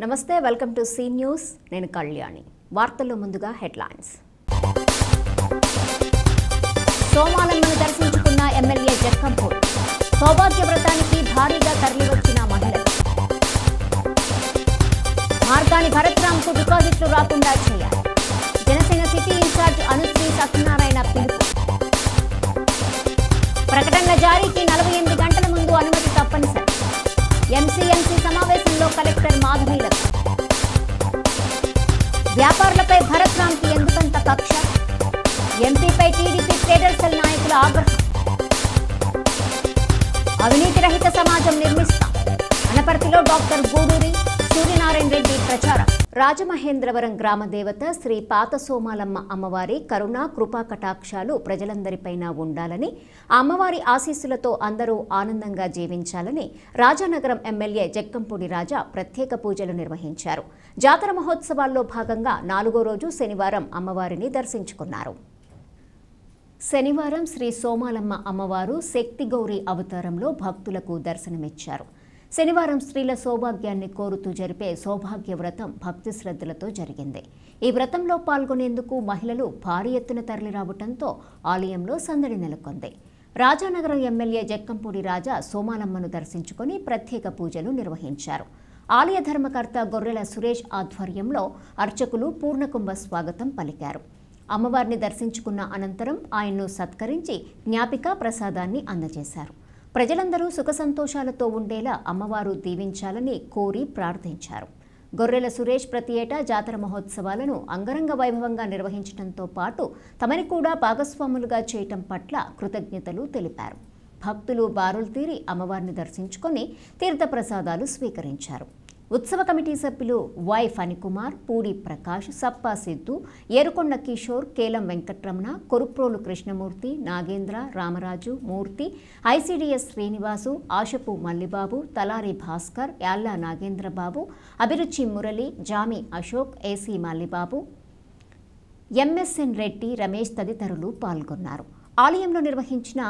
నమస్తే welcome to C news నేను కళ్యాణి వార్తల్లో ముందుగా హెడ్లైన్స్ సోమాలమ్మను దర్శించుకున్న ఎమ్మెల్యే జక్కంపూడి సౌభాగ్య వ్రతానికి భారీగా తరలివచ్చిన మహిళలు మార్గాని భరత్రాంకు డిపాజిట్లు రాకుండా చేయాలి జనసేన సిటీ ఇన్ఛార్జ్ అనుశ్రీ సత్యనారాయణ పిలుపు ప్రకటనల జారీకి 48 గంటల ముందు అనుమతి తప్పనిసరి ఎంసీఎంసీ సమావేశంలో కలెక్టర్ మాధవీలత వ్యాపారులపై భరత్రాంకి ఎందుకంత కక్ష ఎంపీపై టీడీపీ ట్రేడర్ సెల్ నాయకుల ఆగ్రహం అవినీతి రహిత సమాజం నిర్మిస్తాం అనపర్తిలో డాక్టర్ గూడూరి సూర్యనారాయణ రెడ్డి ప్రచారం రాజమహేంద్రవరం గ్రామ దేవత శ్రీ పాత సోమాలమ్మ అమ్మవారి కరుణ కృపా కటాక్షాలు ప్రజలందరిపైన ఉండాలని ఆ అమ్మవారి ఆశీస్సులతో అందరూ ఆనందంగా జీవించాలని రాజానగరం ఎమ్మెల్యే జక్కంపూడి రాజా ప్రత్యేక పూజలు నిర్వహించారు. జాతర మహోత్సవాల్లో భాగంగా 4వ రోజు శనివారం అమ్మవారిని దర్శించుకున్నారు. శనివారం శ్రీ సోమాలమ్మ అమ్మవారు శక్తి గౌరీ అవతారంలో భక్తులకు దర్శనమిచ్చారు. శనివారం స్త్రీల సౌభాగ్యాన్ని కోరుతూ జరిపే సౌభాగ్య వ్రతం భక్తి శ్రద్ధలతో జరిగింది. ఈ వ్రతంలో పాల్గొనేందుకు మహిళలు భారీ ఎత్తున తరలిరావడంతో ఆలయంలో సందడి నెలకొంది. రాజానగరం ఎమ్మెల్యే జక్కంపూడి రాజా సోమాలమ్మను దర్శించుకుని ప్రత్యేక పూజలు నిర్వహించారు. ఆలయ ధర్మకర్త గొర్రెల సురేష్ ఆధ్వర్యంలో అర్చకులు పూర్ణకుంభ స్వాగతం పలికారు. అమ్మవారిని దర్శించుకున్న అనంతరం ఆయన్ను సత్కరించి జ్ఞాపికా ప్రసాదాన్ని అందజేశారు. ప్రజలందరూ సుఖ సంతోషాలతో ఉండేలా అమ్మవారు దీవించాలని కోరి ప్రార్థించారు. గొర్రెల సురేష్ ప్రతి ఏటా జాతర మహోత్సవాలను అంగరంగ వైభవంగా నిర్వహించడంతో పాటు తమని కూడా భాగస్వాములుగా చేయటం పట్ల కృతజ్ఞతలు తెలిపారు. భక్తులు బారులు తీరి అమ్మవారిని దర్శించుకొని తీర్థప్రసాదాలు స్వీకరించారు. ఉత్సవ కమిటీ సభ్యులు Y Phanikumar, Pudi Prakash, Sappa Siddhu, Erukonda Kishore, Kelam Venkatramana, Koruprolu Krishnamurthy, Nagendra, Ramaraju, Murthy, ICDS Srinivasu, Ashapu Mallibabu, Talari Bhaskar, Yalla Nagendrababu, Abhiruchi Murali, Jami Ashok, AC Mallibabu, MSN Reddy, Ramesh తదితరులు పాల్గొన్నారు. ఆలయంలో నిర్వహించిన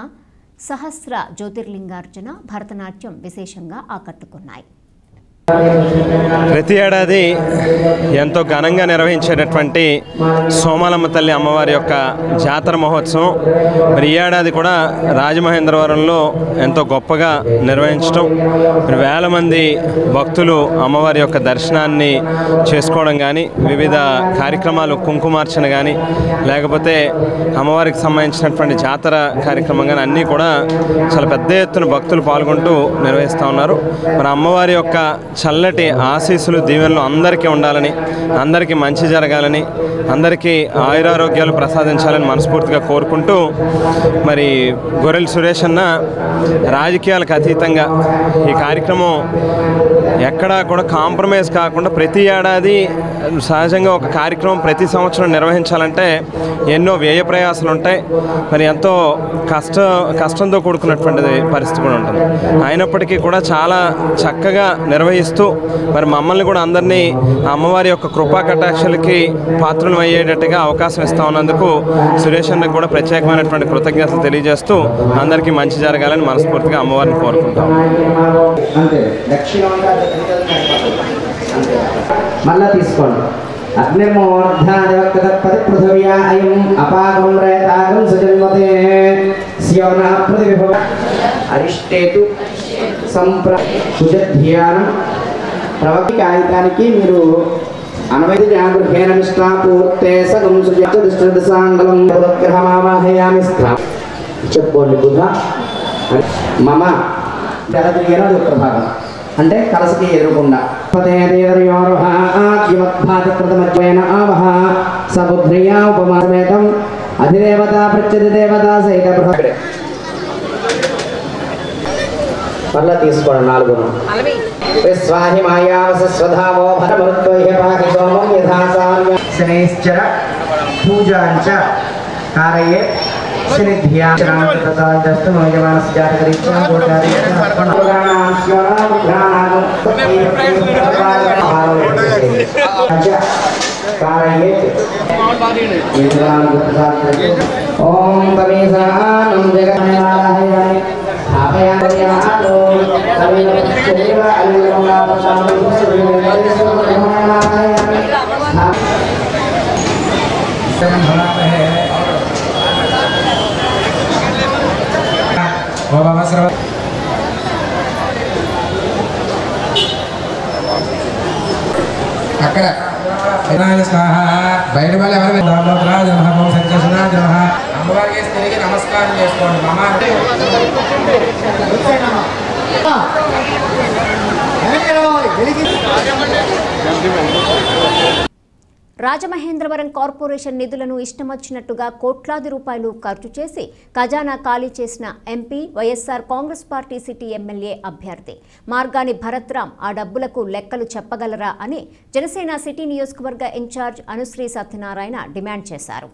సహస్ర జ్యోతిర్లింగార్చన, భరతనాట్యం విశేషంగా ఆకట్టుకున్నాయి. ప్రతి ఏడాది ఎంతో ఘనంగా నిర్వహించేటటువంటి సోమాలమ్మ తల్లి అమ్మవారి యొక్క జాతర మహోత్సవం మరి ఈ ఏడాది కూడా రాజమహేంద్రవరంలో ఎంతో గొప్పగా నిర్వహించడం, మరి వేల మంది భక్తులు అమ్మవారి యొక్క దర్శనాన్ని చేసుకోవడం కానీ, వివిధ కార్యక్రమాలు కుంకుమార్చన కానీ, లేకపోతే అమ్మవారికి సంబంధించినటువంటి జాతర కార్యక్రమం కానీ అన్నీ కూడా చాలా పెద్ద ఎత్తున భక్తులు పాల్గొంటూ నిర్వహిస్తూ ఉన్నారు. మరి అమ్మవారి యొక్క చల్లటి ఆశీస్సులు దీవెనలు అందరికీ ఉండాలని, అందరికీ మంచి జరగాలని, అందరికీ ఆయురారోగ్యాలు ప్రసాదించాలని మనస్ఫూర్తిగా కోరుకుంటూ మరి గొర్రెల సురేష్ అన్న రాజకీయాలకు అతీతంగా ఈ కార్యక్రమం ఎక్కడా కూడా కాంప్రమైజ్ కాకుండా ప్రతి ఏడాది సహజంగా ఒక కార్యక్రమం ప్రతి సంవత్సరం నిర్వహించాలంటే ఎన్నో వ్యయ ప్రయాసాలు ఉంటాయి. మరి ఎంతో కష్టంతో కూడుకున్నటువంటి పరిస్థితి కూడా ఉంటుంది. అయినప్పటికీ కూడా చాలా చక్కగా నిర్వహిస్తూ మరి మమ్మల్ని కూడా అందరినీ అమ్మవారి యొక్క కృపా కటాక్షలకి పాత్రలు అయ్యేటట్టుగా అవకాశం ఇస్తా ఉన్నందుకు సురేష్ అన్నకు కూడా ప్రత్యేకమైనటువంటి కృతజ్ఞతలు తెలియజేస్తూ అందరికీ మంచి జరగాలని మనస్ఫూర్తిగా అమ్మవారిని కోరుకుంటాం. మళ్ళా తీసుకోండి. అగ్నిర్మోర్ధాదివక్తపతి పృథివ్యా అయం అపాగం రేతాగం సుజన్మతే స్యోనా ప్రతివిభవ అరిష్టేతు సంప్రధ్యానం ప్రవక్తి కాగితానికి మీరు అనవైత జాగృహేన నిష్ఠా పూర్తే సగం సుజాంగలం గ్రహమావాహయామి చెప్పుకోండి. బుధ మమ తెరదిరిగేది ఉత్తర భాగం అంటే కలసకి ఎదురుకుండా ఆవహ సబుద్ధ్రియా ఉపమాసమేతం అధిదేవత ప్రత్యధి దేవత సహిత మళ్ళా తీసుకోండి. 4 విశ్వాహి మాయావసస్వధామో భరమరుత్వైహ పాహి సోమం యథాసామ్య శనైశ్చర పూజాంచ కారయే ఓం తమేసానం జగన్నారాయణ ఆపయామి ఆలో తమేన సేవ అల్లంగా అక్కడ బయట వాళ్ళు ఎవరు అమ్మవారికి తిరిగి నమస్కారం చేసుకోండి రాజమహేంద్రవరం కార్పొరేషన్ నిధులను ఇష్టమొచ్చినట్టుగా కోట్లాది రూపాయలు ఖర్చు చేసి ఖజానా ఖాళీ చేసిన MP YSR Congress party city MLA అభ్యర్థి మార్గాని భరత్రామ్ ఆ డబ్బులకు లెక్కలు చెప్పగలరా అని జనసేన సిటీ నియోజకవర్గ ఇన్ఛార్జ్ అనుశ్రీ సత్యనారాయణ డిమాండ్ చేశారు.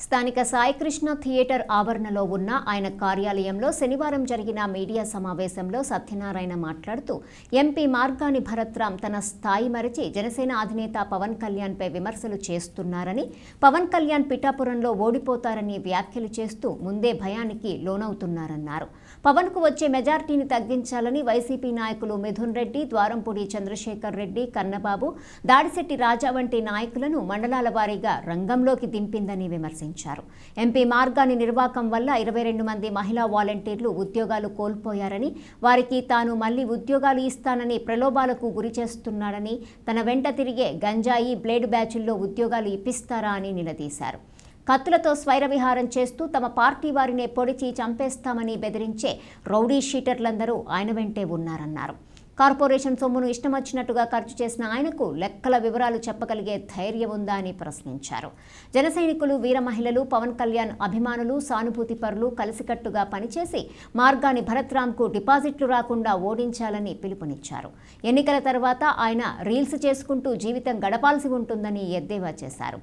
స్థానిక సాయికృష్ణ థియేటర్ ఆవరణలో ఉన్న ఆయన కార్యాలయంలో శనివారం జరిగిన మీడియా సమావేశంలో సత్యనారాయణ మాట్లాడుతూ ఎంపీ మార్గాని భరత్రామ్ తన స్థాయి మరచి జనసేన అధినేత పవన్ కళ్యాణ్పై విమర్శలు చేస్తున్నారని, పవన్ కళ్యాణ్ పిఠాపురంలో ఓడిపోతారని వ్యాఖ్యలు చేస్తూ ముందే భయానికి లోనవుతున్నారన్నారు. పవన్కు వచ్చే మెజార్టీని తగ్గించాలని వైసీపీ నాయకులు మిథున్ రెడ్డి, ద్వారంపూడి చంద్రశేఖర్ రెడ్డి, కన్నబాబు, దాడిశెట్టి రాజా వంటి నాయకులను మండలాల వారీగా రంగంలోకి దింపిందని విమర్శించారు. ఎంపీ మార్గాని నిర్వాకం వల్ల 22 మంది మహిళా వాలంటీర్లు ఉద్యోగాలు కోల్పోయారని, వారికి తాను మళ్లీ ఉద్యోగాలు ఇస్తానని ప్రలోభాలకు గురి చేస్తున్నాడని, తన వెంట తిరిగే గంజాయి బ్లేడ్ బ్యాచుల్లో ఉద్యోగాలు ఇప్పిస్తారా అని నిలదీశారు. కత్తులతో స్వైర విహారం చేస్తూ తమ పార్టీ వారినే పొడిచి చంపేస్తామని బెదిరించే రౌడీ షీటర్లందరూ ఆయన వెంటే ఉన్నారన్నారు. కార్పొరేషన్ సొమ్మును ఇష్టమొచ్చినట్టుగా ఖర్చు చేసిన ఆయనకు లెక్కల వివరాలు చెప్పగలిగే ధైర్యం ఉందా అని ప్రశ్నించారు. జన సైనికులు, వీర మహిళలు, పవన్ కళ్యాణ్ అభిమానులు, సానుభూతి పరులు కలిసికట్టుగా పనిచేసి మార్గాని భరత్రామ్కు డిపాజిట్లు రాకుండా ఓడించాలని పిలుపునిచ్చారు. ఎన్నికల తర్వాత ఆయన రీల్స్ చేసుకుంటూ జీవితం గడపాల్సి ఉంటుందని ఎద్దేవా చేశారు.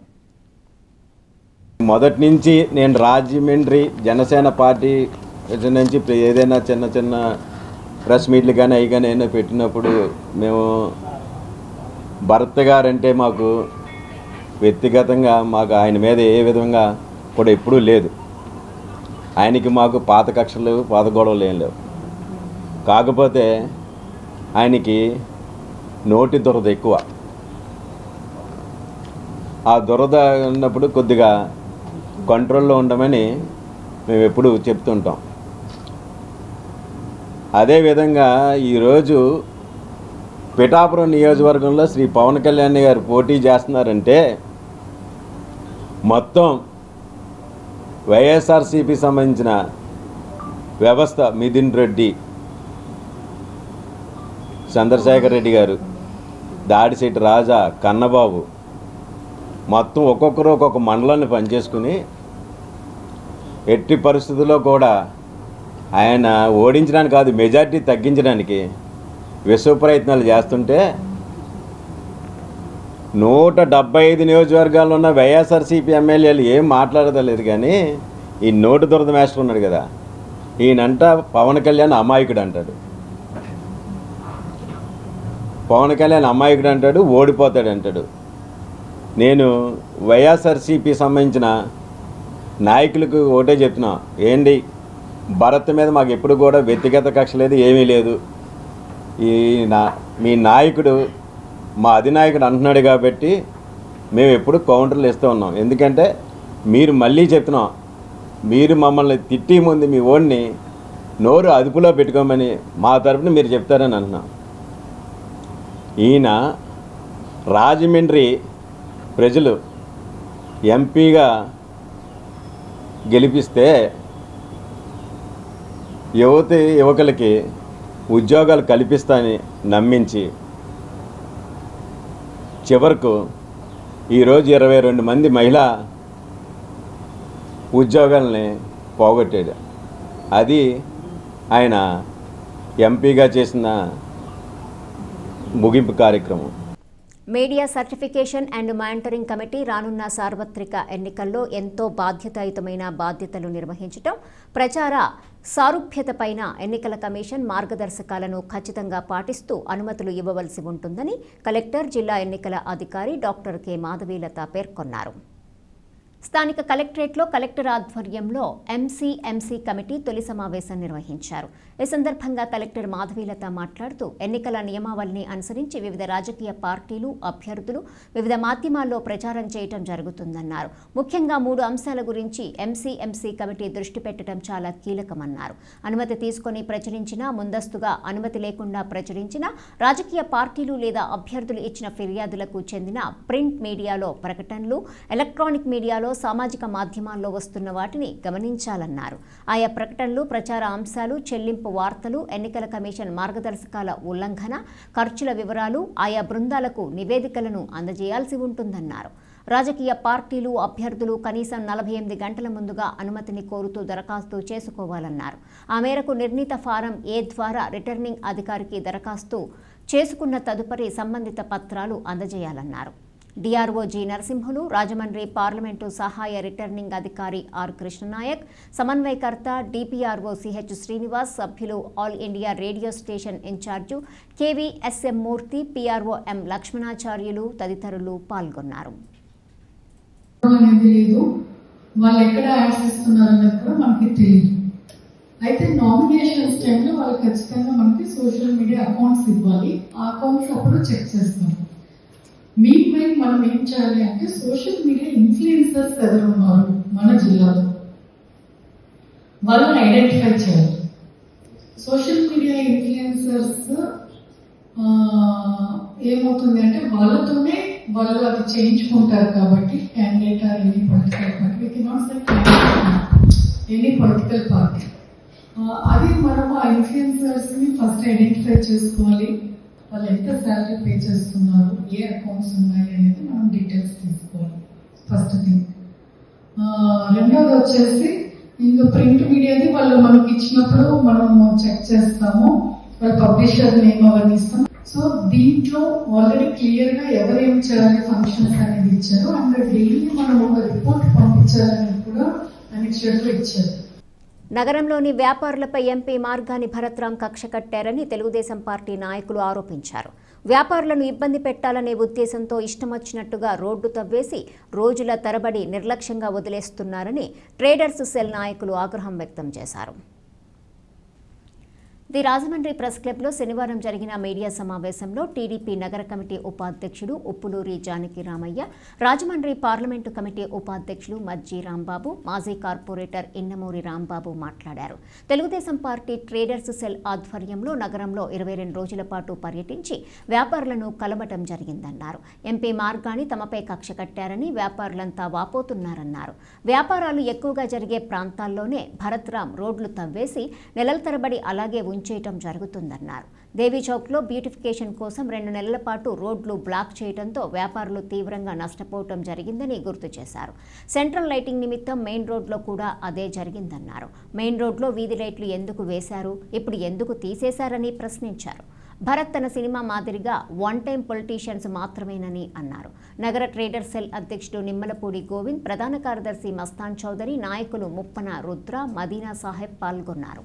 మొదటి నుంచి నేను రాజమండ్రి జనసేన పార్టీ నుంచి ఏదైనా చిన్న చిన్న ప్రెస్ మీట్లు కానీ అవి కానీ ఏమైనా పెట్టినప్పుడు మేము భరత్ గారంటే మాకు వ్యక్తిగతంగా మాకు ఆయన మీద ఏ విధంగా కూడా ఎప్పుడూ లేదు. ఆయనకి మాకు పాత కక్షలు, పాత గొడవలు ఏం లేవు. కాకపోతే ఆయనకి నోటి దురద ఎక్కువ. ఆ దురద ఉన్నప్పుడు కొద్దిగా కంట్రోల్లో ఉండమని మేము ఎప్పుడు చెప్తుంటాం. అదేవిధంగా ఈరోజు పిఠాపురం నియోజకవర్గంలో శ్రీ పవన్ కళ్యాణ్ గారు పోటీ చేస్తున్నారంటే మొత్తం వైఎస్ఆర్సీపీ సంబంధించిన వ్యవస్థ మిథున్ రెడ్డి, చంద్రశేఖర్ రెడ్డి గారు, దాడిశెట్టి రాజా, కన్నబాబు మొత్తం ఒక్కొక్కరు ఒక్కొక్క మండలాన్ని పనిచేసుకుని ఎట్టి పరిస్థితుల్లో కూడా ఆయన ఓడించడానికి కాదు, మెజార్టీ తగ్గించడానికి విశ్వ ప్రయత్నాలు చేస్తుంటే 175 నియోజకవర్గాల్లో ఉన్న వైఎస్ఆర్సీపీ ఎమ్మెల్యేలు ఏం మాట్లాడలేదు. కానీ ఈ నోటు దురద మేస్టర్ ఉన్నాడు కదా, ఈయనంట పవన్ కళ్యాణ్ అమాయకుడు అంటాడు. పవన్ కళ్యాణ్ అమాయకుడు అంటాడు, ఓడిపోతాడు అంటాడు. నేను వైఎస్ఆర్సీపీ సంబంధించిన నాయకులకు ఒకటే చెప్తున్నా, ఏంటి భరత్ మీద మాకు ఎప్పుడు కూడా వ్యక్తిగత కక్ష లేదు, ఏమీ లేదు. మీ నాయకుడు మా అధినాయకుడు అంటున్నాడు కాబట్టి మేము ఎప్పుడు కౌంటర్లు ఇస్తూ ఉన్నాం. ఎందుకంటే మీరు మళ్ళీ చెప్తున్నాం, మీరు మమ్మల్ని తిట్టి ముందు మీ ఓడిని నోరు అదుపులో పెట్టుకోమని మా తరపున మీరు చెప్తారని అంటున్నాం. ఈయన రాజమండ్రి ప్రజలు ఎంపీగా గెలిపిస్తే యువకులకి ఉద్యోగాలు కల్పిస్తానని నమ్మించి చివరకు ఈరోజు 22 మంది మహిళా ఉద్యోగాలని పోగొట్టాడు. అది ఆయన ఎంపీగా చేసిన ముగింపు కార్యక్రమం. Media certification and monitoring committee రానున్న సార్వత్రిక ఎన్నికల్లో ఎంతో బాధ్యతాయుతమైన బాధ్యతలు నిర్వహించడం, ప్రచార సారూప్యతపైన ఎన్నికల కమిషన్ మార్గదర్శకాలను ఖచ్చితంగా పాటిస్తూ అనుమతులు ఇవ్వవలసి ఉంటుందని కలెక్టర్, జిల్లా ఎన్నికల అధికారి డాక్టర్ కె మాధవీలత పేర్కొన్నారు. స్థానిక కలెక్టరేట్లో కలెక్టర్ ఆధ్వర్యంలో ఎంసీ కమిటీ తొలి సమావేశం నిర్వహించారు. ఈ సందర్భంగా కలెక్టర్ మాధవీలత మాట్లాడుతూ ఎన్నికల నియమావళిని అనుసరించి వివిధ రాజకీయ పార్టీలు, అభ్యర్థులు వివిధ మాధ్యమాల్లో ప్రచారం చేయడం జరుగుతుందన్నారు. ముఖ్యంగా 3 అంశాల గురించి ఎంసీ కమిటీ దృష్టి పెట్టడం చాలా కీలకమన్నారు. అనుమతి తీసుకొని ప్రచురించినా, ముందస్తుగా అనుమతి లేకుండా ప్రచురించినా, రాజకీయ పార్టీలు లేదా అభ్యర్థులు ఇచ్చిన ఫిర్యాదులకు చెందిన ప్రింట్ మీడియాలో ప్రకటనలు, ఎలక్ట్రానిక్ మీడియాలో, సామాజిక మాధ్యమాల్లో వస్తున్న వాటిని గమనించాలన్నారు. ఆయా ప్రకటనలు, ప్రచార అంశాలు, చెల్లింపు వార్తలు, ఎన్నికల కమిషన్ మార్గదర్శకాల ఉల్లంఘన, ఖర్చుల వివరాలు, ఆయా బృందాలకు నివేదికలను అందజేయాల్సి ఉంటుందన్నారు. రాజకీయ పార్టీలు, అభ్యర్థులు కనీసం 48 గంటల ముందుగా అనుమతిని కోరుతూ దరఖాస్తు చేసుకోవాలన్నారు. ఆ మేరకు నిర్ణీత ఫారం ఏ ద్వారా రిటర్నింగ్ అధికారికి దరఖాస్తు చేసుకున్న తదుపరి సంబంధిత పత్రాలు అందజేయాలన్నారు. DRO G Narasimhulu, Rajahmundry parliament సహాయ రిటర్నింగ్ అధికారి ఆర్ కృష్ణనాయక్, సమన్వయకర్త డిపిఆర్ఓ సిహెచ్ శ్రీనివాస్, సభ్యులు All India Radio station in-charge KVSM Murthy, PRO M Lakshmanacharyulu తదితరులు పాల్గొన్నారు. వాళ్ళు ఎక్కడ యాడ్స్ ఇస్తున్నారనేది కూడా మనకి తెలియదు. అయితే నామినేషన్స్ టైంలో వాళ్ళు ఖచ్చితంగా మనకి సోషల్ మీడియా అకౌంట్స్ ఇవ్వాలి. ఆ అకౌంట్స్ అప్పుడు చెక్ చేస్తాం. మీన్ మనం ఏం చేయాలి అంటే సోషల్ మీడియా ఇన్ఫ్లుయెన్సర్స్ ఎవరు ఉన్నారు మన జిల్లాలో వాళ్ళని ఐడెంటిఫై చేయాలి. సోషల్ మీడియా ఇన్ఫ్లుయెన్సర్స్ ఏమవుతుంది అంటే వాళ్ళతోనే వాళ్ళు అది చేయించుకుంటారు. కాబట్టి candidate or any political party, we cannot say any political party, అది మనం ఆ ఇన్ఫ్లుయెన్సర్స్ ని ఫస్ట్ ఐడెంటిఫై చేసుకోవాలి. వాళ్ళు ఎంత శాలరీ పే చేస్తున్నారు, ఏ అకౌంట్స్ ఉన్నాయి అనేది మనం డీటెయిల్స్ తీసుకోవాలి. First thing. రెండోది వచ్చేసి ఇంకా ప్రింట్ మీడియాది వాళ్ళు మనకి ఇచ్చినప్పుడు మనం చెక్ చేస్తాము. వాళ్ళ పబ్లిషర్ నేమ్ అవన్నీ ఇస్తాం. సో దీంట్లో ఆల్రెడీ క్లియర్ గా ఎవరేం చేయాలి ఫంక్షన్స్ అనేది ఇచ్చారు. అండ్ డైలీ మనం ఒక రిపోర్ట్ పంపించాలని కూడా అనెక్స్చర్ లో ఇచ్చారు. నగరంలోని వ్యాపారులపై ఎంపీ మార్గాని భరత్రాం కక్ష కట్టారని తెలుగుదేశం పార్టీ నాయకులు ఆరోపించారు. వ్యాపారులను ఇబ్బంది పెట్టాలనే ఉద్దేశంతో ఇష్టమొచ్చినట్టుగా రోడ్డు తవ్వేసి రోజుల తరబడి నిర్లక్ష్యంగా వదిలేస్తున్నారని ట్రేడర్స్ సెల్ నాయకులు ఆగ్రహం వ్యక్తం చేశారు. ది రాజమండ్రి ప్రెస్ క్లబ్లో శనివారం జరిగిన మీడియా సమావేశంలో టీడీపీ నగర కమిటీ ఉపాధ్యక్షుడు ఉప్పులూరి జానకి రామయ్య, రాజమండ్రి పార్లమెంటు కమిటీ ఉపాధ్యక్షులు మజ్జి రాంబాబు, మాజీ కార్పొరేటర్ ఇన్నమూరి రాంబాబు మాట్లాడారు. తెలుగుదేశం పార్టీ ట్రేడర్స్ సెల్ ఆధ్వర్యంలో నగరంలో 22 రోజుల పాటు పర్యటించి వ్యాపారులను కలవటం జరిగిందన్నారు. ఎంపీ మార్గాని తమపై కక్ష కట్టారని వ్యాపారులంతా వాపోతున్నారన్నారు. వ్యాపారాలు ఎక్కువగా జరిగే ప్రాంతాల్లోనే భరత్రాం రోడ్లు తవ్వేసి నెలల తరబడి అలాగే ఉంచేయటం జరుగుతుందన్నారు. దేవీ చౌక్లో బ్యూటిఫికేషన్ కోసం 2 నెలల పాటు రోడ్లు బ్లాక్ చేయడంతో వ్యాపారులు తీవ్రంగా నష్టపోవటం జరిగిందని గుర్తు చేశారు. సెంట్రల్ లైటింగ్ నిమిత్తం మెయిన్ రోడ్లో కూడా అదే జరిగిందన్నారు. మెయిన్ రోడ్లో వీధి లైట్లు ఎందుకు వేశారు, ఇప్పుడు ఎందుకు తీసేశారని ప్రశ్నించారు. భరత్ తన సినిమా మాదిరిగా వన్ టైం పొలిటీషియన్స్ మాత్రమేనని అన్నారు. నగర ట్రేడర్ సెల్ అధ్యక్షుడు నిమ్మలపూడి గోవింద్, ప్రధాన కార్యదర్శి మస్తాన్ చౌదరి, నాయకులు ముప్పన రుద్ర, మదీనా సాహెబ్ పాల్గొన్నారు.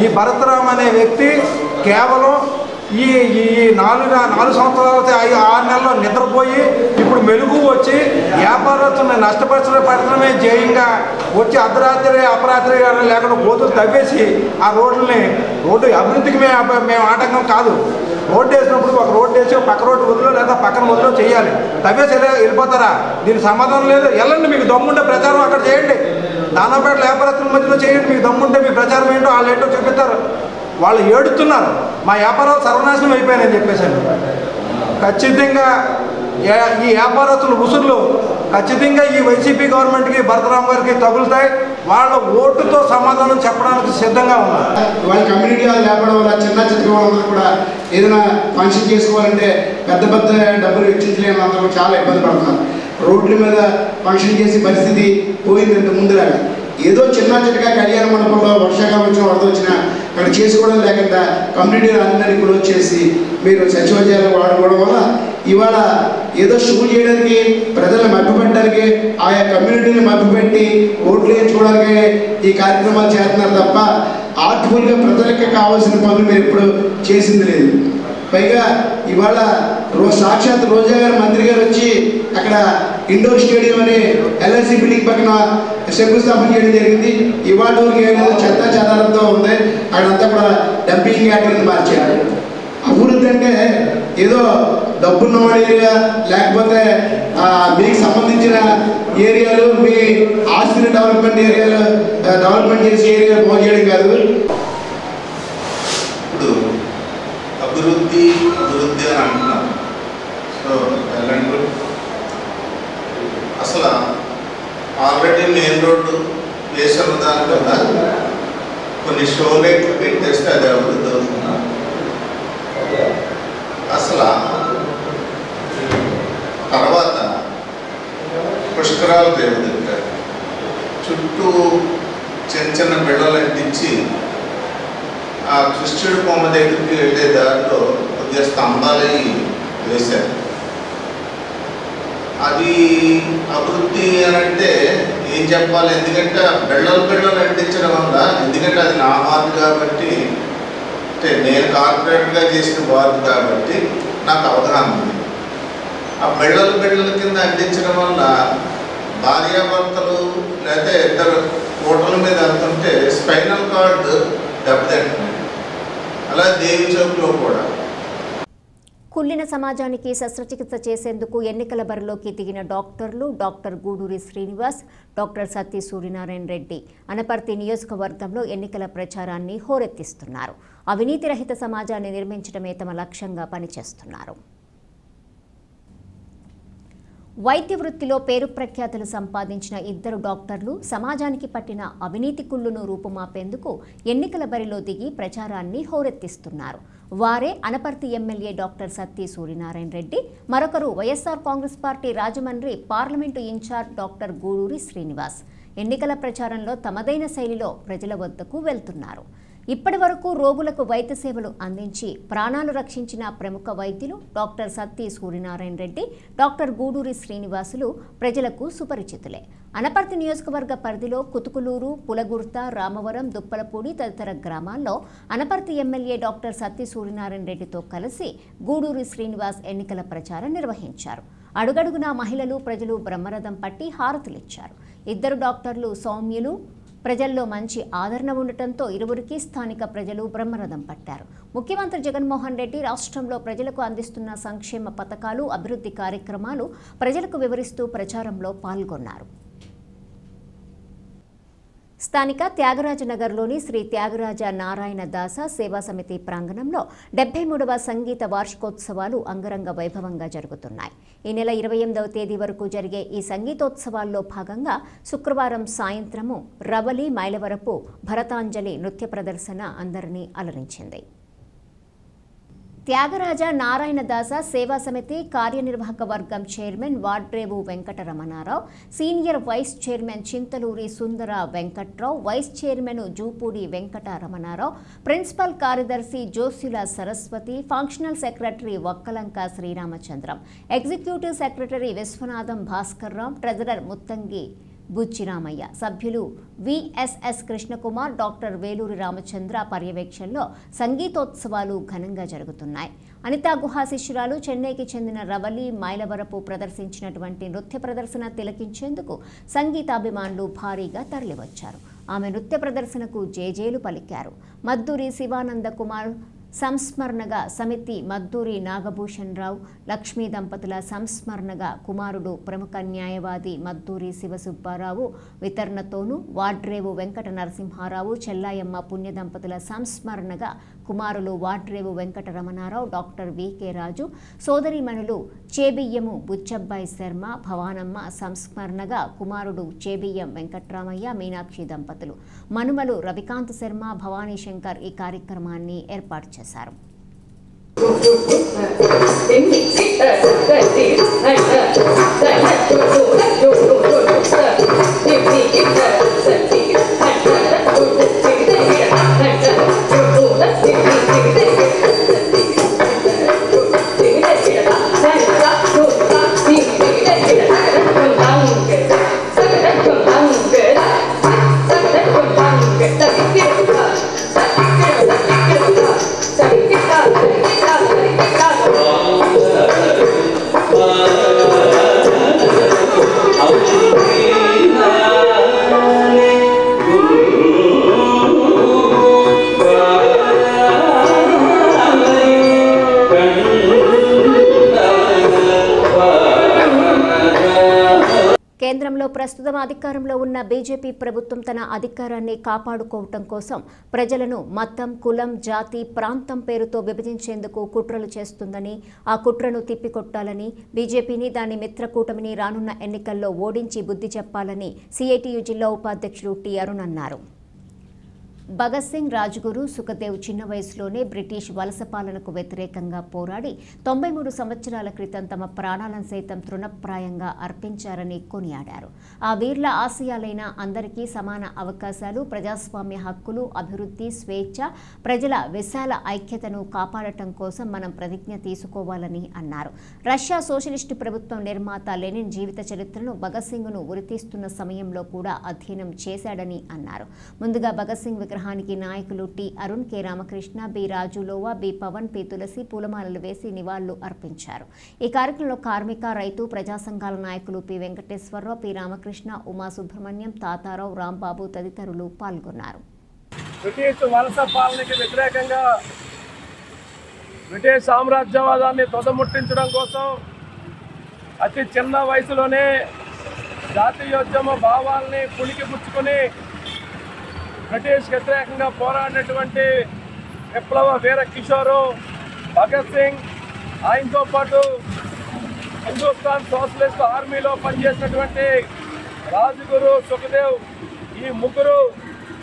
ఈ భరత్రామ్ అనే వ్యక్తి కేవలం ఈ 4 సంవత్సరాల 6 నెలల్లో నిద్రపోయి ఇప్పుడు మెలుగు వచ్చి వ్యాపారస్తులను నష్టపరచడమే జయంగా వచ్చి అర్ధరాత్రి అపరాత్రి లేకుండా గోతులు తవ్వేసి ఆ రోడ్డు అభివృద్ధికి మేము ఆటంకం కాదు. రోడ్డు వేసినప్పుడు ఒక రోడ్డు వేసి పక్క రోడ్డు వదిలో లేదా పక్కన వదిలో చేయాలి. తవ్వేసి వెళ్ళిపోతారా? దీనికి సమాధానం లేదు. వెళ్ళండి, మీకు దమ్ముంటే ప్రచారం అక్కడ చేయండి. దానాపేట వ్యాపారస్తుల మధ్యలో చేయండి. మీకు దమ్ముంటే మీ ప్రచారం ఏంటో వాళ్ళు ఏంటో చూపిస్తారు. వాళ్ళు ఏడుతున్నారు, మా వ్యాపారాలు సర్వనాశనం అయిపోయాయని చెప్పేసాను. ఖచ్చితంగా ఈ వ్యాపారస్తుల ఉసుర్లు ఖచ్చితంగా ఈ వైసీపీ గవర్నమెంట్కి భరతరామ్ గారికి తగులుతాయి. వాళ్ళ ఓటుతో సమాధానం చెప్పడానికి సిద్ధంగా ఉన్నారు. వాళ్ళ కమ్యూనిటీ వాళ్ళు లేపడం వల్ల చిన్న వాళ్ళందరూ కూడా ఏదైనా ఫంక్షన్ చేసుకోవాలంటే పెద్ద డబ్బులు వెచ్చించలేని అందరూ చాలా ఇబ్బంది పడుతున్నారు. రోడ్ల మీద ఫంక్షన్ చేసే పరిస్థితి పోయిందంటే ముందులాగా ఏదో చిన్న చిన్నగా కళ్యాణ మండపంలో వర్షాకాలం వచ్చిన వరద వచ్చినా అక్కడ చేసుకోవడం లేకుండా కమ్యూనిటీలు అందరినీ క్లోజ్ చేసి మీరు సచివాలయాలు వాడుకోవడం వల్ల ఇవాళ ఏదో షూ చేయడానికి ప్రజలను మభ్యపెట్టడానికి ఆయా కమ్యూనిటీని మభ్యపెట్టి ఓట్లు వేయించుకోవడానికి ఈ కార్యక్రమాలు చేస్తున్నారు తప్ప ఆర్ట్ఫుల్గా ప్రజలకి కావాల్సిన పనులు మీరు ఎప్పుడు చేసింది లేదు. పైగా ఇవాళ సాక్షాత్ రోజా గారు మంత్రి గారు వచ్చి అక్కడ ఇండోర్ స్టేడియం అనే ఎల్ఐసి బిల్డింగ్ పక్కన శంకుస్థాపన చేయడం జరిగింది. ఇవాళ వరకు ఏమైనా చెత్త చెదారంతో ఉంది, అక్కడంతా కూడా డంపింగ్ యార్డ్ కింద మార్చారు. అభివృద్ధి అంటే ఏదో డబ్బున్న ఏరియా లేకపోతే మీకు సంబంధించిన ఏరియాలు, మీ ఆస్తిని డెవలప్మెంట్ చేసే ఏరియాలు బాగు చేయడం కాదు. ఇప్పుడు అభివృద్ధి అని అంటున్నాం. సో అసలు ఆల్రెడీ మెయిన్ రోడ్డు వేసిన దాని కదా కొన్ని షోలైట్లు పెట్టేస్తే అది అభివృద్ధి అవుతున్నా. అసలు తర్వాత పుష్కరాలు రేపుతుంటారు, చుట్టూ చిన్న చిన్న బిళ్ళలు అంటించి ఆ కృష్ణుడి బొమ్మ దగ్గరికి వెళ్ళే దారిలో కొద్దిగా స్తంభాలు వేశారు. అది అభివృద్ధి అని అంటే ఏం చెప్పాలి, ఎందుకంటే బిళ్ళలు అంటించడం వల్ల, ఎందుకంటే అది నా వార్డు కాబట్టి, అంటే నేను కార్పొరేట్గా చేసిన వార్డు కాబట్టి నాకు అవగాహన ఉంది. ఆ బిళ్ళల కింద అంటించడం వల్ల భార్యాభర్తలు లేకపోతే ఇద్దరు కోటల మీద వెళ్తుంటే స్పైనల్ కార్డ్ దెబ్బతింటుంది. అలా దేవి చౌక్లో కూడా కుళ్ళిన సమాజానికి శస్త్రచికిత్స చేసేందుకు ఎన్నికల బరిలోకి దిగిన డాక్టర్లు డాక్టర్ గూడూరి శ్రీనివాస్, డాక్టర్ సత్తి సూర్యనారాయణ రెడ్డి అనపర్తి నియోజకవర్గంలో ఎన్నికల ప్రచారాన్ని హోరెత్తిస్తున్నారు. అవినీతి రహిత సమాజాన్ని నిర్మించడమే తమ లక్ష్యంగా పనిచేస్తున్నారు. వైద్య వృత్తిలో పేరు ప్రఖ్యాతులు సంపాదించిన ఇద్దరు డాక్టర్లు సమాజానికి పట్టిన అవినీతి కుళ్ళును రూపుమాపేందుకు ఎన్నికల బరిలో దిగి ప్రచారాన్ని హోరెత్తిస్తున్నారు. వారే అనపర్తి ఎమ్మెల్యే డాక్టర్ సత్తి సూర్యనారాయణ రెడ్డి, మరొకరు YSR Congress party Rajahmundry parliament incharge doctor Guduri Srinivas. ఎన్నికల ప్రచారంలో తమదైన శైలిలో ప్రజల వద్దకు వెళ్తున్నారు. ఇప్పటి వరకు రోగులకు వైద్య సేవలు అందించి ప్రాణాలు రక్షించిన ప్రముఖ వైద్యులు డాక్టర్ సత్తి సూర్యనారాయణ రెడ్డి, డాక్టర్ గూడూరి శ్రీనివాసులు ప్రజలకు సుపరిచితులే. అనపర్తి నియోజకవర్గ పరిధిలో కుతుకులూరు, పులగుర్త, రామవరం, దుప్పలపూడి తదితర గ్రామాల్లో అనపర్తి ఎమ్మెల్యే డాక్టర్ సత్తి సూర్యనారాయణ రెడ్డితో కలిసి గూడూరి శ్రీనివాస్ ఎన్నికల ప్రచారం నిర్వహించారు. అడుగడుగునా మహిళలు, ప్రజలు బ్రహ్మరథం పట్టి హారతులిచ్చారు. ఇద్దరు డాక్టర్లు సౌమ్యులు, ప్రజల్లో మంచి ఆదరణ ఉండటంతో ఇరువురికి స్థానిక ప్రజలు బ్రహ్మరథం పట్టారు. ముఖ్యమంత్రి జగన్మోహన్ రెడ్డి రాష్ట్రంలో ప్రజలకు అందిస్తున్న సంక్షేమ పథకాలు, అభివృద్ధి కార్యక్రమాలు ప్రజలకు వివరిస్తూ ప్రచారంలో పాల్గొన్నారు. స్థానిక త్యాగరాజనగర్లోని శ్రీ త్యాగరాజ నారాయణ దాస సేవా సమితి ప్రాంగణంలో 73వ సంగీత వార్షికోత్సవాలు అంగరంగ వైభవంగా జరుగుతున్నాయి. ఈ నెల 28వ తేదీ వరకు జరిగే ఈ సంగీతోత్సవాల్లో భాగంగా శుక్రవారం సాయంత్రము రవలి, మైలవరపు భరతాంజలి నృత్య ప్రదర్శన అందరినీ అలరించింది. త్యాగరాజ నారాయణ దాస సేవా సమితి కార్యనిర్వాహక వర్గం chairman Vadrevu Venkataramanarao, senior vice chairman Chintaluri Sundara Venkatrao, vice chairman Jupudi Venkataramanarao, principal కార్యదర్శి Josyula Saraswathi, functional secretary Vakkalanka Sriramachandram, executive secretary Viswanatham Bhaskar Rao, treasurer Muthangi Buchiramaiah, సభ్యులు విఎస్ఎస్ కృష్ణకుమార్, డాక్టర్ వేలూరి రామచంద్ర పర్యవేక్షణలో సంగీతోత్సవాలు ఘనంగా జరుగుతున్నాయి. అనితా గుహా శిష్యురాలు చెన్నైకి చెందిన రవలి, మైలవరపు ప్రదర్శించినటువంటి నృత్య ప్రదర్శన తిలకించేందుకు సంగీతాభిమానులు భారీగా తరలివచ్చారు. ఆమె నృత్య ప్రదర్శనకు జేజేలు పలికారు. మద్దూరి శివానంద కుమార్ సంస్మరణగా సమితి మద్దూరి నాగభూషణ్ రావు, లక్ష్మీ దంపతుల సంస్మరణగా కుమారుడు ప్రముఖ న్యాయవాది మద్దూరి శివసుబ్బారావు వితరణతోనూ, వాడ్రేవు వెంకట నరసింహారావు, చెల్లాయమ్మ పుణ్య దంపతుల సంస్మరణగా కుమారులు వాడ్రేవు వెంకటరమణారావు, డాక్టర్ వికే రాజు, సోదరీమణులు చేబియ్యము బుచ్చబ్బాయి శర్మ, భవానమ్మ సంస్మరణగా కుమారుడు చేబియ్యం వెంకట్రామయ్య, మీనాక్షి దంపతులు, మనుమలు రవికాంత్ శర్మ, భవానీ శంకర్ ఈ కార్యక్రమాన్ని ఏర్పాటు చేశారు. Bye. ప్రస్తుతం అధికారంలో ఉన్న బీజేపీ ప్రభుత్వం తన అధికారాన్ని కాపాడుకోవటం కోసం ప్రజలను మతం, కులం, జాతి, ప్రాంతం పేరుతో విభజించేందుకు కుట్రలు చేస్తుందని, ఆ కుట్రను తిప్పికొట్టాలని, బీజేపీని దాని మిత్రకూటమిని రానున్న ఎన్నికల్లో ఓడించి బుద్ధి చెప్పాలని సిఐటియు జిల్లా ఉపాధ్యక్షుడు టి అరుణ్ అన్నారు. భగత్ సింగ్, రాజ్గురు, సుఖదేవ్ చిన్న వయసులోనే బ్రిటిష్ వలస పాలనకు వ్యతిరేకంగా పోరాడి 93 సంవత్సరాల క్రితం తమ ప్రాణాలను సైతం తృణప్రాయంగా అర్పించారని కొనియాడారు. ఆ వీర్ల ఆశయాలైన అందరికీ సమాన అవకాశాలు, ప్రజాస్వామ్య హక్కులు, అభివృద్ధి, స్వేచ్ఛ, ప్రజల విశాల ఐక్యతను కాపాడటం కోసం మనం ప్రతిజ్ఞ తీసుకోవాలని అన్నారు. రష్యా సోషలిస్టు ప్రభుత్వం నిర్మాత లెనిన్ జీవిత చరిత్రను భగత్ సింగ్ను ఉరితీస్తున్న సమయంలో కూడా అధ్యయనం చేశాడని అన్నారు. ముందుగా భగత్ సింగ్ విగ్రహానికి నాయకులు T Arun, K Ramakrishna, B Rajulova, B Pavan, P Tulasi పూలమాలలు వేసి నివాళులు అర్పించారు. ఈ కార్యక్రమంలో కార్మిక, రైతు, ప్రజా సంఘాల నాయకులు పి వెంకటేశ్వరరావు, పి రామకృష్ణ, ఉమా సుబ్రహ్మణ్యం, తాతారావు, రాంబాబు తదితరులు పాల్గొన్నారు. బ్రిటిష్ వలస పాలనకి వ్యతిరేకంగా బ్రిటిష్ సామ్రాజ్యవాదాన్ని తొదముట్టించడం కోసం అతి చిన్న వయసులోనే జాతీయోద్యమ భావాల్ని పుణికిపుచ్చుకొని బ్రిటిష్ వ్యతిరేకంగా పోరాడినటువంటి విప్లవ వీర కిషోరు భగత్ సింగ్, ఆయనతో పాటు హిందుస్థాన్ సోషలిస్ట్ ఆర్మీలో పనిచేసినటువంటి రాజ్గురు, సుఖదేవ్, ఈ ముగ్గురు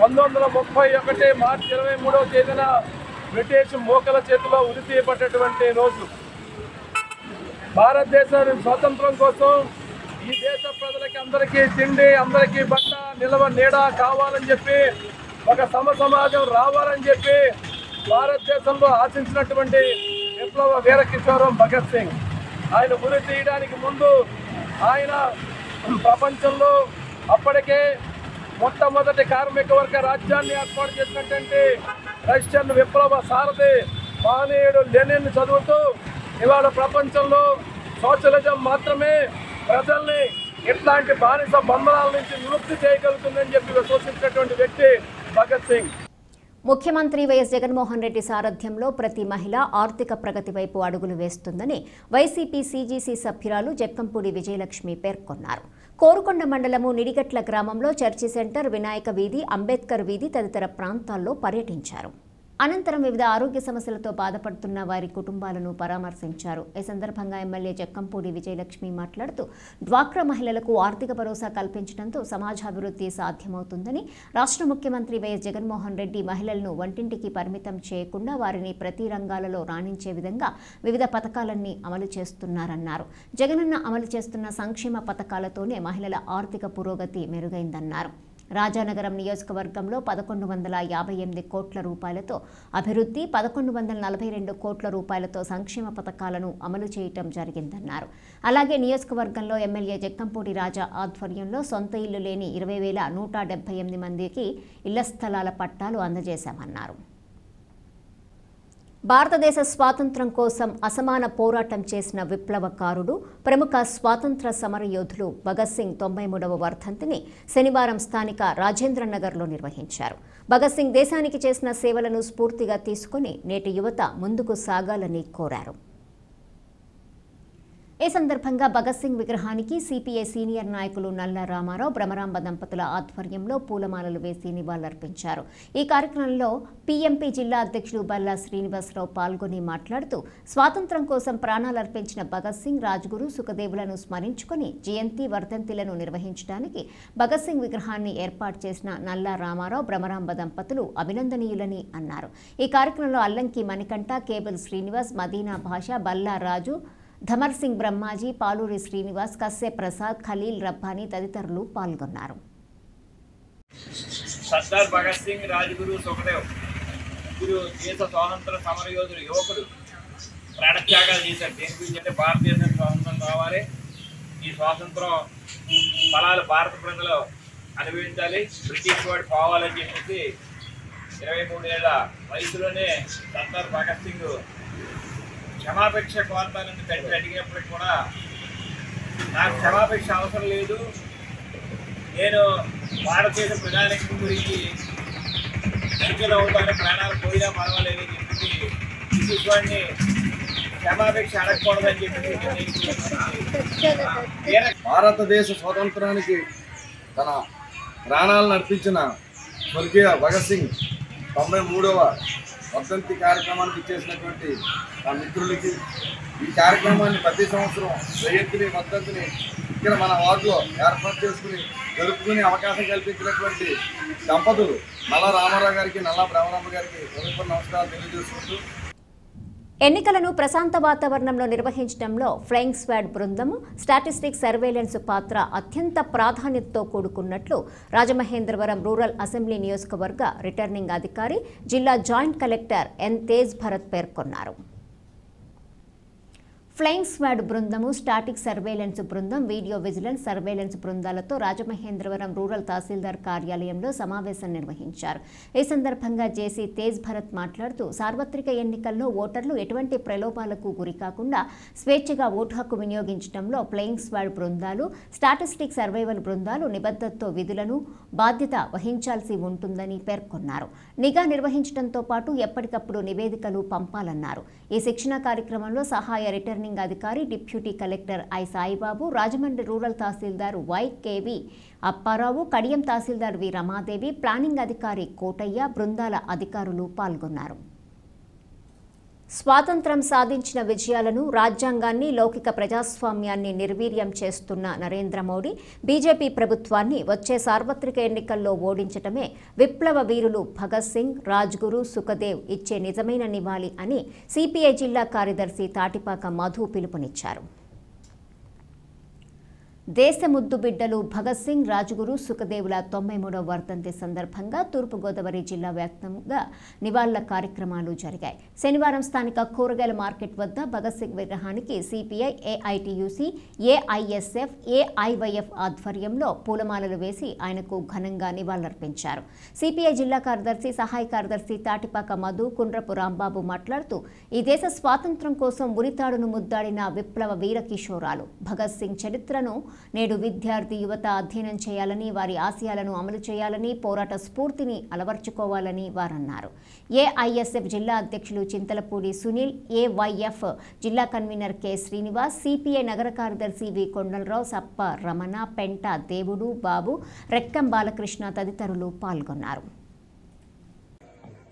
1931 మార్చి 23వ తేదీన బ్రిటిష్ మూకల చేతిలో ఉరి తీయబడ్డటువంటి రోజు. భారతదేశం స్వాతంత్రం కోసం ఈ దేశ ప్రజలకి అందరికీ తిండి, అందరికీ బట్ట, నిలవ నీడ కావాలని చెప్పి, ఒక సమాజం రావాలని చెప్పి భారతదేశంలో ఆశించినటువంటి విప్లవ వీర కిషోరం భగత్ సింగ్. ఆయన ఉరి తీయడానికి ముందు ఆయన ప్రపంచంలో అప్పటికే మొట్టమొదటి కార్మిక వర్గ రాజ్యాన్ని ఏర్పాటు చేసినటువంటి రష్యన్ విప్లవ సారథి మహనీయుడు లెనిన్ చదువుతూ ఇవాళ ప్రపంచంలో సోషలిజం మాత్రమే ప్రజల్ని ఇట్లాంటి బానిస బంధనాల నుంచి విముక్తి చేయగలుగుతుందని చెప్పి విశ్వసించినటువంటి వ్యక్తి భగత్ సింగ్. ముఖ్యమంత్రి వైఎస్ జగన్మోహన్ రెడ్డి సారథ్యంలో ప్రతి మహిళ ఆర్థిక ప్రగతి వైపు అడుగులు వేస్తుందని వైసీపీ సీజీసీ సభ్యురాలు జక్కంపూడి విజయలక్ష్మి పేర్కొన్నారు. కోరుకొండ మండలము నిడిగట్ల గ్రామంలో చర్చి సెంటర్, వినాయక వీధి, అంబేద్కర్ వీధి తదితర ప్రాంతాల్లో పర్యటించారు. అనంతరం వివిధ ఆరోగ్య సమస్యలతో బాధపడుతున్న వారి కుటుంబాలను పరామర్శించారు. ఈ సందర్భంగా ఎమ్మెల్యే జక్కంపూడి విజయలక్ష్మి మాట్లాడుతూ డ్వాక్రా మహిళలకు ఆర్థిక భరోసా కల్పించడంతో సమాజాభివృద్ధి సాధ్యమవుతుందని, రాష్ట్ర ముఖ్యమంత్రి వైఎస్ జగన్మోహన్ రెడ్డి మహిళలను వంటింటికి పరిమితం చేయకుండా వారిని ప్రతి రంగాలలో రాణించే విధంగా వివిధ పథకాలన్నీ అమలు చేస్తున్నారన్నారు. జగనన్న అమలు చేస్తున్న సంక్షేమ పథకాలతోనే మహిళల ఆర్థిక పురోగతి మెరుగైందన్నారు. రాజానగరం నియోజకవర్గంలో 1158 కోట్ల రూపాయలతో అభివృద్ధి, 1142 కోట్ల రూపాయలతో సంక్షేమ పథకాలను అమలు చేయటం జరిగిందన్నారు. అలాగే నియోజకవర్గంలో ఎమ్మెల్యే జక్కంపూడి రాజా ఆధ్వర్యంలో సొంత ఇల్లు లేని 20,178 మందికి ఇళ్ల స్థలాల పట్టాలు అందజేశామన్నారు. భారతదేశ స్వాతంత్ర్యం కోసం అసమాన పోరాటం చేసిన విప్లవకారుడు, ప్రముఖ స్వాతంత్ర సమరయోధులు భగత్ సింగ్ 93వ వర్ధంతిని శనివారం స్థానిక రాజేంద్రనగర్లో నిర్వహించారు. భగత్ సింగ్ దేశానికి చేసిన సేవలను స్ఫూర్తిగా తీసుకుని నేటి యువత ముందుకు సాగాలని కోరారు. ఈ సందర్భంగా భగత్ సింగ్ విగ్రహానికి సిపిఐ సీనియర్ నాయకులు నల్ల రామారావు, భ్రమరాంబ దంపతుల ఆధ్వర్యంలో పూలమాలలు వేసి నివాళులర్పించారు. ఈ కార్యక్రమంలో పీఎంపీ జిల్లా అధ్యక్షుడు బల్లా శ్రీనివాసరావు పాల్గొని మాట్లాడుతూ స్వాతంత్ర్యం కోసం ప్రాణాలర్పించిన భగత్ సింగ్, రాజ్గురు, సుఖదేవులను స్మరించుకుని జయంతి, వర్ధంతిలను నిర్వహించడానికి భగత్ సింగ్ విగ్రహాన్ని ఏర్పాటు చేసిన నల్ల రామారావు, భ్రమరాంబ దంపతులు అభినందనీయులని అన్నారు. ఈ కార్యక్రమంలో అల్లంకి మణికంఠ, కేబుల్ శ్రీనివాస్, మదీనా భాష, బల్లా రాజు, ధమర్ సింగ్ బ్రహ్మాజీ, పాలూరి శ్రీనివాస్, కస్సే ప్రసాద్, ఖలీల్ రబ్బానీ తదితరులు పాల్గొన్నారు. సర్దార్ భగత్ సింగ్, రాజ్గురు, సుఖదేవ్ వీరు దేశ స్వాతంత్ర సమరయోధులు, యువకులు ప్రాణత్యాగాలు చేశారు. దేని గురించి అంటే భారతదేశం స్వాతంత్రం కావాలి, ఈ స్వాతంత్రం ఫలాలు భారత ప్రజలు అనుభవించాలి, బ్రిటిష్ వాడు పోవాలని చెప్పేసి 23 ఏళ్ల వయసులోనే సర్దార్ భగత్ సింగ్ క్షమాపేక్ష కోరతానని తండ్రి అడిగినప్పటికి కూడా నాకు క్షమాపేక్ష అవసరం లేదు, నేను భారతదేశ ప్రజానికం గురించి అంకితం అవుతాను, ప్రాణాలు పోయినా పర్వాలేదని చెప్పి బ్రిటిష్ వాడిని క్షమాపేక్ష అడగకూడదని చెప్పి భారతదేశ స్వాతంత్రానికి తన ప్రాణాలను అర్పించిన స్వర్గీయ భగత్ సింగ్ 93వ వర్ధంతి కార్యక్రమానికి ఇచ్చేసినటువంటి ఆ మిత్రులకి ఈ కార్యక్రమాన్ని ప్రతి సంవత్సరం జయంతిని వర్ధంతిని ఇక్కడ మన వార్డులో ఏర్పాటు చేసుకుని జరుపుకునే అవకాశం కల్పించినటువంటి దంపతులు నల్ల రామారావు గారికి నల్ల బ్రహ్మరామ గారికి హృదయపూర్వక నమస్కారాలు తెలియజేసుకుంటూ ఎన్నికలను ప్రశాంత వాతావరణంలో నిర్వహించడంలో ఫ్లయింగ్ స్క్వాడ్ బృందము స్టాటిస్టిక్స్ సర్వేలెన్స్ పాత్ర అత్యంత ప్రాధాన్యతతో కూడుకున్నట్లు రాజమహేంద్రవరం రూరల్ అసెంబ్లీ నియోజకవర్గ రిటర్నింగ్ అధికారి జిల్లా joint collector N Tej Bharat పేర్కొన్నారు. ఫ్లయింగ్ స్క్వాడ్ బృందము స్టాటిక్ సర్వేలెన్స్ బృందం వీడియో విజిలెన్స్ సర్వేలెన్స్ బృందాలతో రాజమహేంద్రవరం రూరల్ తహసీల్దార్ కార్యాలయంలో సమావేశం నిర్వహించారు. ఈ సందర్భంగా జేసీ తేజ్ భరత్ మాట్లాడుతూ సార్వత్రిక ఎన్నికల్లో ఓటర్లు ఎటువంటి ప్రలోభాలకు గురికాకుండా స్వేచ్ఛగా ఓటు హక్కు వినియోగించడంలో ఫ్లయింగ్ స్క్వాడ్ బృందాలు స్టాటిస్టిక్ సర్వైవల్ బృందాలు నిబద్ధతతో విధులను బాధ్యత వహించాల్సి ఉంటుందని పేర్కొన్నారు. నిఘా నిర్వహించడంతో పాటు ఎప్పటికప్పుడు నివేదికలు పంపాలన్నారు. ఈ శిక్షణ కార్యక్రమంలో సహాయ రిటర్నింగ్ అధికారి deputy collector I Saibaba, Rajahmundry rural tahsildar YKV Apparao, Kadiam tahsildar V Ramadevi, planning అధికారి కోటయ్య, బృందాల అధికారులు పాల్గొన్నారు. స్వాతంత్ర్యం సాధించిన విజయాలను, రాజ్యాంగాన్ని, లౌకిక ప్రజాస్వామ్యాన్ని నిర్వీర్యం చేస్తున్న నరేంద్ర మోడీ బీజేపీ ప్రభుత్వాన్ని వచ్చే సార్వత్రిక ఎన్నికల్లో ఓడించటమే విప్లవ వీరులు భగత్ సింగ్, రాజ్గురు, సుఖదేవ్ ఇచ్చే నిజమైన నివాళి అని సిపిఐ జిల్లా కార్యదర్శి తాటిపాక మధు పిలుపునిచ్చారు. దేశ ముద్దు బిడ్డలు భగత్ సింగ్, రాజ్గురు, సుఖదేవుల 93వ వర్ధంతి సందర్భంగా తూర్పుగోదావరి జిల్లా వ్యాప్తంగా నివాళుల కార్యక్రమాలు జరిగాయి. శనివారం స్థానిక కూరగాయల మార్కెట్ వద్ద భగత్ సింగ్ విగ్రహానికి సిపిఐ, ఏఐటియుసి, ఏఐఎస్ఎఫ్, ఏఐవైఎఫ్ ఆధ్వర్యంలో పూలమాలలు వేసి ఆయనకు ఘనంగా నివాళులర్పించారు. సిపిఐ జిల్లా కార్యదర్శి, సహాయ కార్యదర్శి తాటిపాక మధు, కుండ్రపు రాంబాబు మాట్లాడుతూ ఈ దేశ స్వాతంత్ర్యం కోసం ఉరితాడును ముద్దాడిన విప్లవ వీర కిషోరాలు భగత్ సింగ్ చరిత్రను నేడు విద్యార్థి యువత అధ్యయనం చేయాలని, వారి ఆశయాలను అమలు చేయాలని, పోరాట స్ఫూర్తిని అలవర్చుకోవాలని వారన్నారు. ఏఐఎస్ఎఫ్ జిల్లా అధ్యక్షులు చింతలపూడి సునీల్, ఏవైఎఫ్ జిల్లా కన్వీనర్ కె శ్రీనివాస్, సిపిఐ నగర కార్యదర్శి వి కొండలరావు, సప్ప రమణ, పెంట దేవుడు, బాబు, రెక్కం బాలకృష్ణ తదితరులు పాల్గొన్నారు.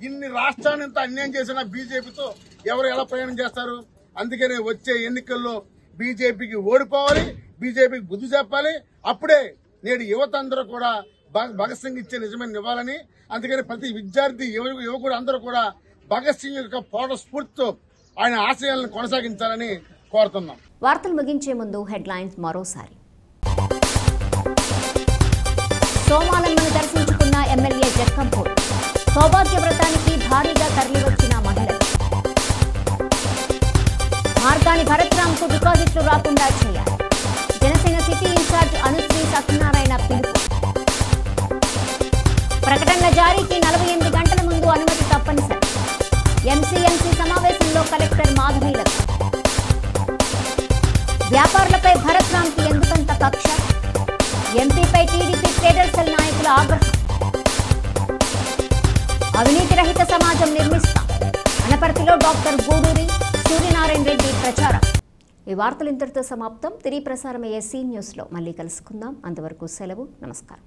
ఇన్ని రాష్ట్రాన్ని ఇంత అన్యాయం చేసిన బీజేపీతో ఎవరు ఎలా ప్రయాణం చేస్తారు? అందుకనే వచ్చే ఎన్నికల్లో బీజేపీకి ఓడిపోవాలి, బీజేపీకి బుద్ధి చెప్పాలి. అప్పుడే నేడు యువత అందరూ కూడా భగత్ సింగ్ ఇచ్చే నిజమైన నివ్వాలని, అందుకని ప్రతి విద్యార్థి యువకుడు అందరూ కూడా భగత్ సింగ్ యొక్క పోరాట స్ఫూర్తితో ఆయన ఆశయాలను కొనసాగించాలని కోరుతున్నాం. వార్తలు ముగించే ముందు హెడ్లైన్స్ మరోసారి. సోమాలమ్మను దర్శించుకున్న ఎమ్మెల్యే జక్కంపూడి, సౌభాగ్య వ్రతానికి భారీగా తరలివచ్చిన మహిళలు. మార్గాని భరత్రామ్కు డిపాజిట్లు రాకుండా చేయాలి, జనసేన సిటీ ఇన్ఛార్జ్ అనుశ్రీ సత్యనారాయణ పిలుపు. ప్రకటనల జారీకి 48 గంటల ముందు అనుమతి తప్పనిసరి, ఎంసీఎంసీ సమావేశంలో కలెక్టర్ మాధవీలత. వ్యాపారులపై భరత్రామ్కి ఎందుకంత కక్ష, ఎంపీపై టీడీపీ ట్రేడర్ సెల్ నాయకుల ఆగ్రహం. అవినీతి రహిత సమాజం నిర్మిస్తాం, అనపర్తిలో డాక్టర్ గూడూరి సూర్యనారాయణ రెడ్డి ప్రచారం. ఈ వార్తలు ఇంతటితో సమాప్తం. తిరిగి ప్రసారమయ్యే సీ న్యూస్లో మళ్ళీ కలుసుకుందాం. అంతవరకు సెలవు. నమస్కారం.